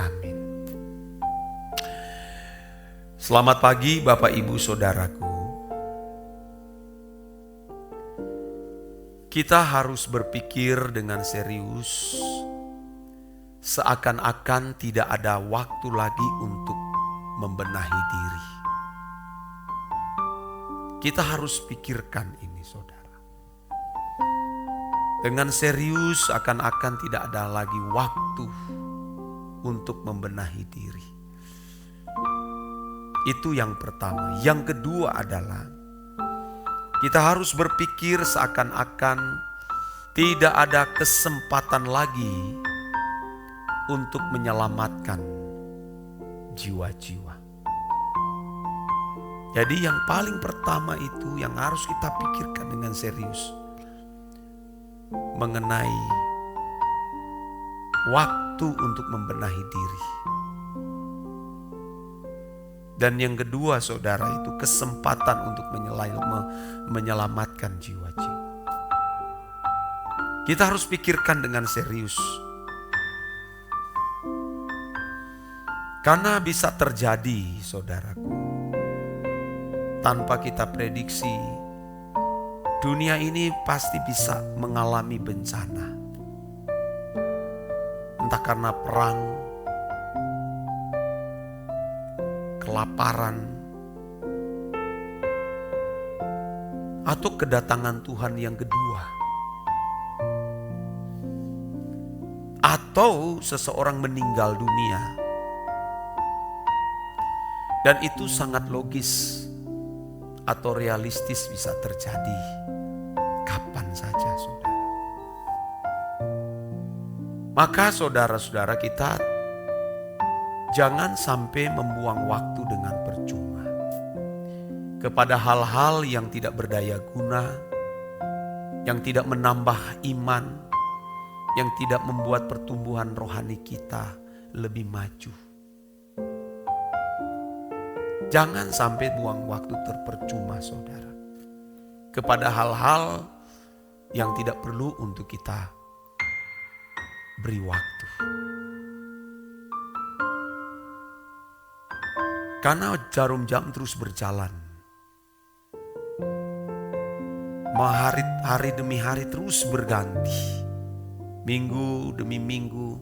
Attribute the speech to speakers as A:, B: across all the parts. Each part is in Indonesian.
A: Amin. Selamat pagi Bapak Ibu Saudaraku. Kita harus berpikir dengan serius, seakan-akan tidak ada waktu lagi untuk membenahi diri. Kita harus pikirkan ini, saudara. Dengan serius, seakan-akan tidak ada lagi waktu untuk membenahi diri. Itu yang pertama. Yang kedua adalah kita harus berpikir seakan-akan tidak ada kesempatan lagi untuk menyelamatkan jiwa-jiwa. Jadi yang paling pertama itu yang harus kita pikirkan dengan serius mengenai waktu untuk membenahi diri. Dan yang kedua, saudara, itu kesempatan untuk menyelamatkan jiwa-jiwa. Kita harus pikirkan dengan serius. Karena bisa terjadi, saudaraku, tanpa kita prediksi, dunia ini pasti bisa mengalami bencana. Entah karena perang, kelaparan, atau kedatangan Tuhan yang kedua. Atau seseorang meninggal dunia. Dan itu sangat logis atau realistis bisa terjadi kapan saja, saudara. Maka saudara-saudara, kita jangan sampai membuang waktu dengan percuma kepada hal-hal yang tidak berdaya guna, yang tidak menambah iman, yang tidak membuat pertumbuhan rohani kita lebih maju. Jangan sampai buang waktu terpercuma, saudara, kepada hal-hal yang tidak perlu untuk kita beri waktu. Karena jarum jam terus berjalan. Hari demi hari terus berganti. Minggu demi minggu,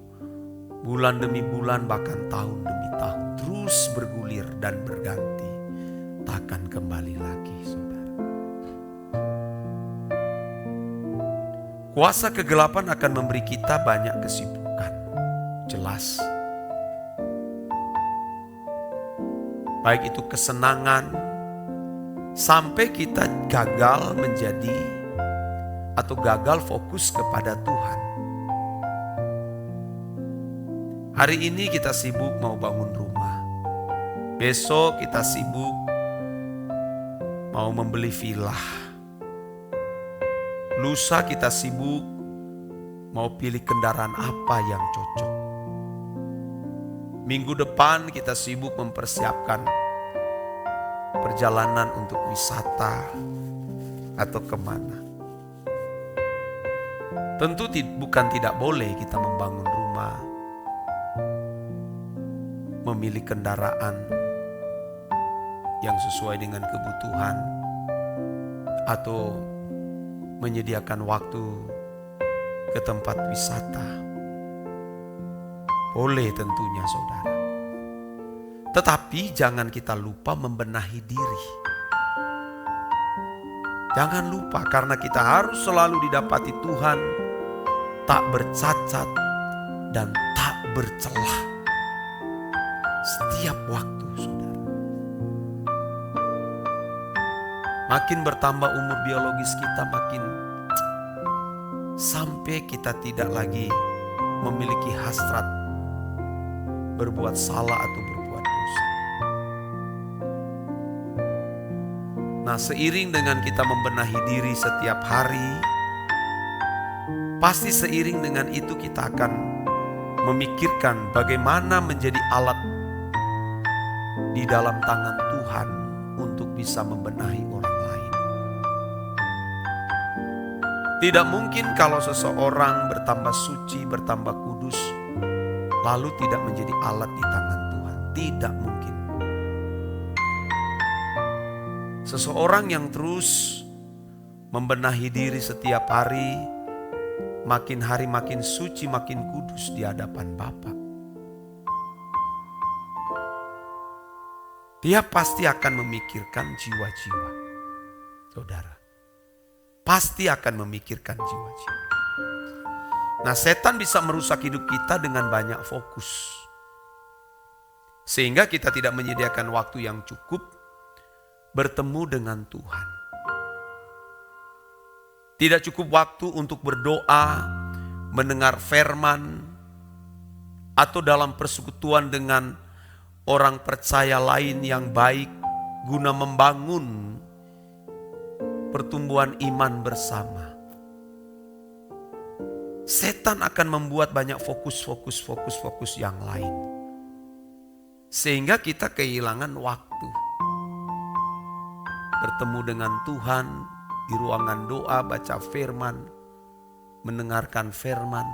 A: bulan demi bulan, bahkan tahun demi tahun. Terus bergulir dan berganti. Takkan kembali lagi, saudara. Kuasa kegelapan akan memberi kita banyak kesibukan. Jelas. Baik itu kesenangan, sampai kita gagal menjadi atau gagal fokus kepada Tuhan. Hari ini kita sibuk mau bangun rumah. Besok kita sibuk mau membeli villa. Lusa kita sibuk mau pilih kendaraan apa yang cocok. Minggu depan kita sibuk mempersiapkan perjalanan untuk wisata atau kemana. Tentu bukan tidak boleh kita membangun rumah, memilih kendaraan yang sesuai dengan kebutuhan, atau menyediakan waktu ke tempat wisata. Boleh tentunya, saudara. Tetapi jangan kita lupa membenahi diri. Jangan lupa, karena kita harus selalu didapati Tuhan tak bercacat dan tak bercelah setiap waktu, saudara. Makin bertambah umur biologis kita, makin sampai kita tidak lagi memiliki hasrat berbuat salah atau berbuat dosa. Nah, seiring dengan kita membenahi diri setiap hari, pasti seiring dengan itu kita akan memikirkan bagaimana menjadi alat di dalam tangan Tuhan untuk bisa membenahi orang lain. Tidak mungkin kalau seseorang bertambah suci, bertambah kudus, lalu tidak menjadi alat di tangan Tuhan. Tidak mungkin. Seseorang yang terus membenahi diri setiap hari, makin hari makin suci, makin kudus di hadapan Bapa. Dia pasti akan memikirkan jiwa-jiwa. Saudara, pasti akan memikirkan jiwa-jiwa. Nah, setan bisa merusak hidup kita dengan banyak fokus. Sehingga kita tidak menyediakan waktu yang cukup bertemu dengan Tuhan. Tidak cukup waktu untuk berdoa, mendengar firman, atau dalam persekutuan dengan orang percaya lain yang baik guna membangun pertumbuhan iman bersama. Setan akan membuat banyak fokus yang lain. Sehingga kita kehilangan waktu. Bertemu dengan Tuhan di ruangan doa, baca firman, mendengarkan firman.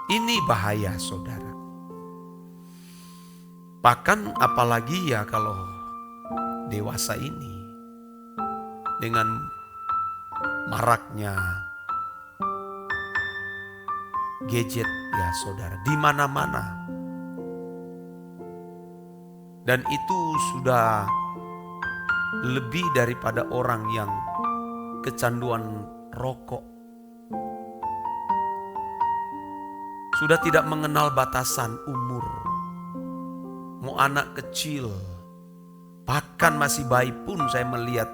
A: Ini bahaya, saudara. Bahkan apalagi ya kalau dewasa ini dengan maraknya gadget ya saudara, di mana-mana. Dan itu sudah lebih daripada orang yang kecanduan rokok. Sudah tidak mengenal batasan umur. Mau anak kecil, bahkan masih bayi pun saya melihat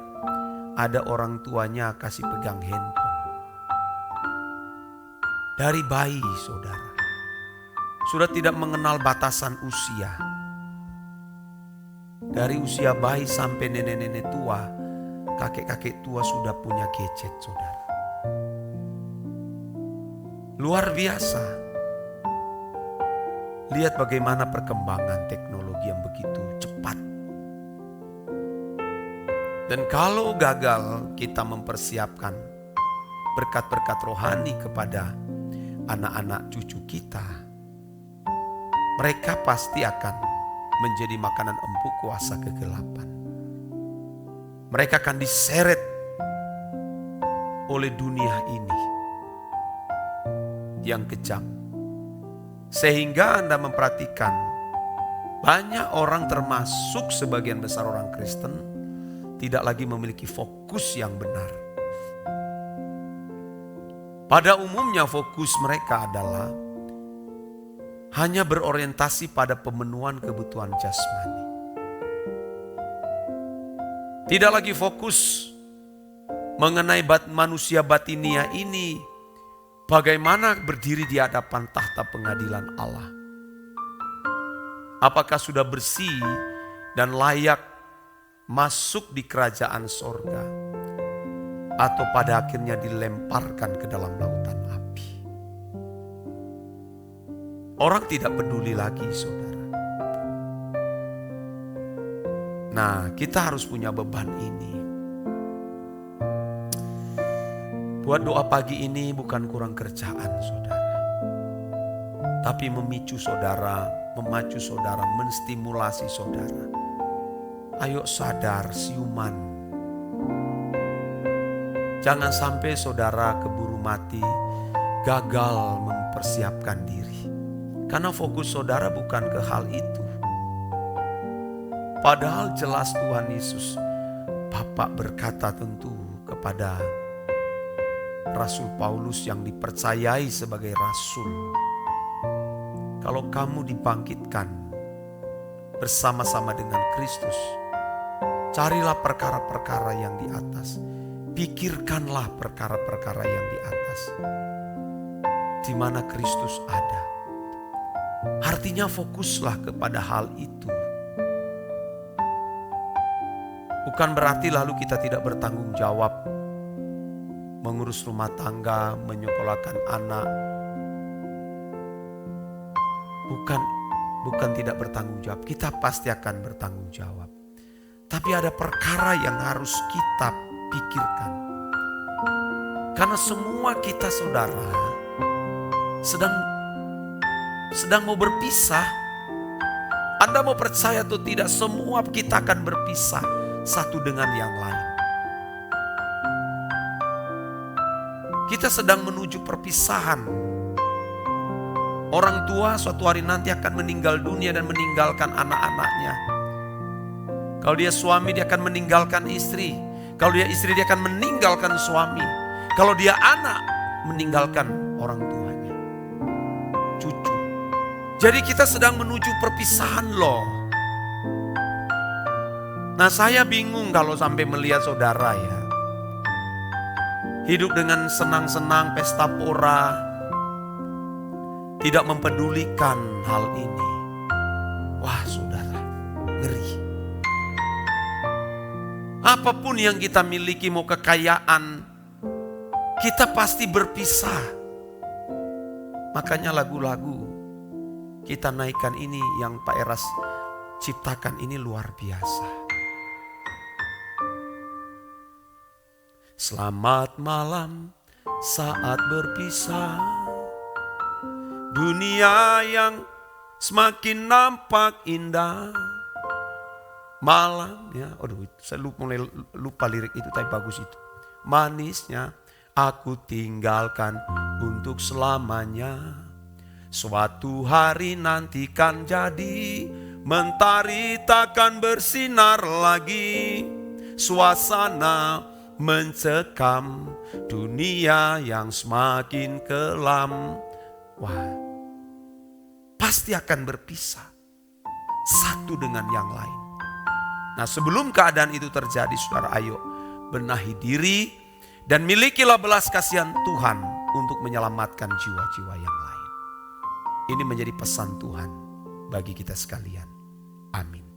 A: ada orang tuanya kasih pegang handphone. Dari bayi, saudara. Sudah tidak mengenal batasan usia. Dari usia bayi sampai nenek-nenek tua, kakek-kakek tua sudah punya gadget, saudara. Luar biasa. Lihat bagaimana perkembangan teknologi yang begitu cepat. Dan kalau gagal kita mempersiapkan berkat-berkat rohani kepada anak-anak cucu kita, mereka pasti akan menjadi makanan empuk kuasa kegelapan. Mereka akan diseret oleh dunia ini yang kejam. Sehingga Anda memperhatikan banyak orang, termasuk sebagian besar orang Kristen, tidak lagi memiliki fokus yang benar. Pada umumnya fokus mereka adalah hanya berorientasi pada pemenuhan kebutuhan jasmani. Tidak lagi fokus mengenai manusia batinia ini, bagaimana berdiri di hadapan tahta pengadilan Allah. Apakah sudah bersih dan layak masuk di kerajaan sorga, atau pada akhirnya dilemparkan ke dalam lautan api. Orang tidak peduli lagi, saudara. Nah, kita harus punya beban ini. Buat doa pagi ini bukan kurang kerjaan, saudara. Tapi memicu saudara, memacu saudara, menstimulasi saudara. Ayo sadar, siuman. Jangan sampai saudara keburu mati, gagal mempersiapkan diri. Karena fokus saudara bukan ke hal itu. Padahal jelas Tuhan Yesus, Bapa berkata tentu kepada Rasul Paulus yang dipercayai sebagai rasul, kalau kamu dibangkitkan bersama-sama dengan Kristus, carilah perkara-perkara yang di atas. Pikirkanlah perkara-perkara yang di atas, di mana Kristus ada. Artinya fokuslah kepada hal itu. Bukan berarti lalu kita tidak bertanggung jawab mengurus rumah tangga, menyekolahkan anak. Bukan tidak bertanggung jawab. Kita pasti akan bertanggung jawab. Tapi ada perkara yang harus kita pikirkan. Karena semua kita, saudara, sedang mau berpisah. Anda mau percaya atau tidak, semua kita akan berpisah satu dengan yang lain. Kita sedang menuju perpisahan. Orang tua suatu hari nanti akan meninggal dunia dan meninggalkan anak-anaknya. Kalau dia suami, dia akan meninggalkan istri. Kalau dia istri, dia akan meninggalkan suami. Kalau dia anak, meninggalkan orang tuanya, cucu. Jadi kita sedang menuju perpisahan loh. Nah, saya bingung kalau sampai melihat saudara ya, hidup dengan senang-senang pesta pora, tidak mempedulikan hal ini. Wah saudara, ngeri. Apapun yang kita miliki, mau kekayaan, kita pasti berpisah. Makanya lagu-lagu kita naikkan ini yang Pak Eras ciptakan ini luar biasa. Selamat malam saat berpisah, dunia yang semakin nampak indah. Malam ya, aduh saya mulai lupa lirik itu, tapi bagus itu. Manisnya aku tinggalkan untuk selamanya. Suatu hari nanti kan jadi, mentari takkan bersinar lagi. Suasana mencekam, dunia yang semakin kelam. Wah, pasti akan berpisah satu dengan yang lain. Nah, sebelum keadaan itu terjadi, saudara, ayo benahi diri dan milikilah belas kasihan Tuhan untuk menyelamatkan jiwa-jiwa yang lain. Ini menjadi pesan Tuhan bagi kita sekalian. Amin.